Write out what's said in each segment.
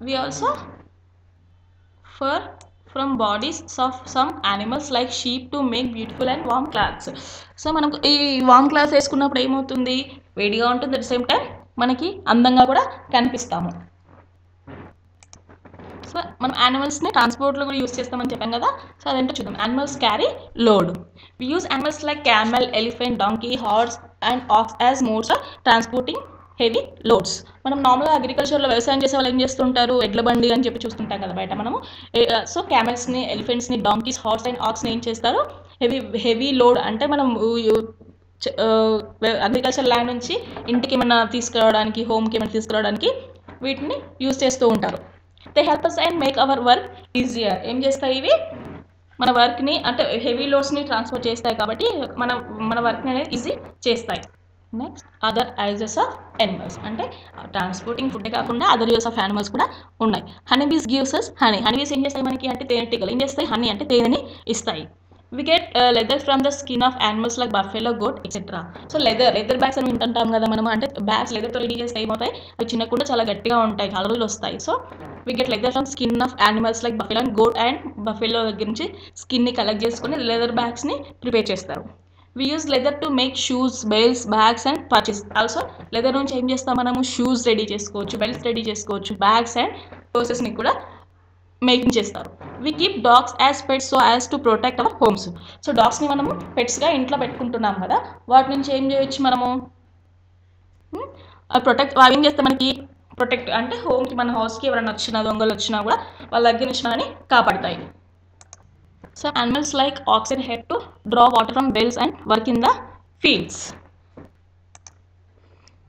we also fur from bodies of some animals like sheep to make beautiful and warm clothes. So మనం ఈ వామ్ cloth వేసుకున్నప్పుడు ఏమవుతుంది, వేడిగా ఉంటుంది, అట్ ద సేమ్ టైం మనకి అందంగా కూడా కనిపిస్తాము. సో మనం యానిమల్స్ని ట్రాన్స్పోర్ట్లో కూడా యూస్ చేస్తామని చెప్పాం కదా. సో అదేంటో చూద్దాం. Animals carry load. We use animals like camel, elephant, donkey, horse and ox as modes of transporting heavy loads. మనం నార్మల్గా అగ్రికల్చర్లో వ్యవసాయం చేసే వాళ్ళు ఏం చేస్తుంటారు, ఎడ్ల బండి అని చెప్పి చూస్తుంటాం కదా బయట మనము. సో క్యామెల్స్ని, ఎలిఫెంట్స్ని, డాంకీస్, హార్స్ అండ్ ఆక్స్ని ఏం చేస్తారు, హెవీ లోడ్ అంటే మనం అగ్రికల్చర్ ల్యాండ్ నుంచి ఇంటికి ఏమైనా తీసుకురావడానికి, హోమ్కి ఏమైనా తీసుకురావడానికి వీటిని యూజ్ చేస్తూ ఉంటారు. They help us and make our work easier. ఏం చేస్తాయి ఇవి, మన వర్క్ని అంటే హెవీ లోడ్స్ని ట్రాన్స్ఫర్ చేస్తాయి కాబట్టి మన వర్క్ని అనేది ఈజీ చేస్తాయి. Next other uses of animals, అంటే ట్రాన్స్పోర్టింగ్ ఫుడ్ కాకుండా అదర్ యూజెస్ ఆఫ్ యానిమల్స్ కూడా ఉన్నాయి. Honeybees gives us honey. Honeybees ఏం చేస్తాయి మనకి అంటే తేనెటీగలు ఏం చేస్తాయి, హనీ అంటే తేనెని ఇస్తాయి. We get leather from the skin of animals like buffalo, goat, etc. So leather bags అని వింటుంటాం కదా మనం, అంటే బ్యాగ్స్ లెదర్తో రెడీ చేస్తే ఏమవుతాయి, అవి చిన్నకుండా చాలా గట్టిగా ఉంటాయి, చాలా రోజులు వస్తాయి. So we get leather from skin of animals like buffalo and goat, and buffalo దగ్గర నుంచి స్కిన్ని కలెక్ట్ చేసుకుని లెదర్ బ్యాగ్స్ని ప్రిపేర్ చేస్తారు. We use leather to make shoes, belts, bags and purses. Also leather నుంచి ఏం చేస్తాం మనము, షూస్ రెడీ చేసుకోవచ్చు, బెల్ట్స్ రెడీ చేసుకోవచ్చు, బ్యాగ్స్ అండ్ పర్సెస్ని కూడా మేకింగ్ చేస్తారు. We keep dogs as pets so as to protect our homes. So డాగ్స్ని మనము పెట్స్గా ఇంట్లో పెట్టుకుంటున్నాం కదా, వాటి నుంచి ఏం చేయొచ్చు మనము, ప్రొటెక్ట్. అవి ఏం చేస్తే మనకి ప్రొటెక్ట్ అంటే హోమ్కి, మన హౌస్కి ఎవరైనా వచ్చినా, దొంగలు వచ్చినా కూడా వాళ్ళ దగ్గర నుంచి అని కాపాడుతాయి. So animals like oxen head to draw water from wells and work in the fields.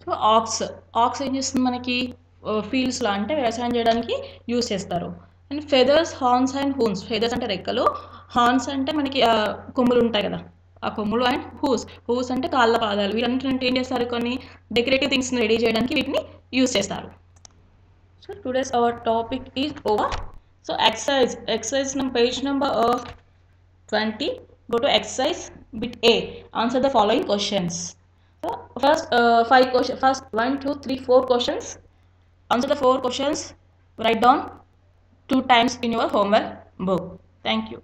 So ox ఏం చేస్తుంది మనకి ఫీల్డ్స్లో అంటే వ్యవసాయం చేయడానికి యూస్ చేస్తారు. And feathers, horns and hooves. Feathers అంటే రెక్కలు, హార్న్స్ అంటే మనకి కొమ్ములు ఉంటాయి కదా, ఆ కొమ్ములు, అండ్ హూస్ అంటే కాళ్ళ పాదాలు. వీటన్నింటి ఏం చేస్తారు, కొన్ని డెకరేటివ్ థింగ్స్ని రెడీ చేయడానికి వీటిని యూస్ చేస్తారు. So today's our topic is over. So exercise page number 20. Go to exercise bit A. Answer the following questions. So first 5 questions. First 1, 2, 3, 4 questions. Answer the 4 questions. Write down 2 times in your homework book. Thank you.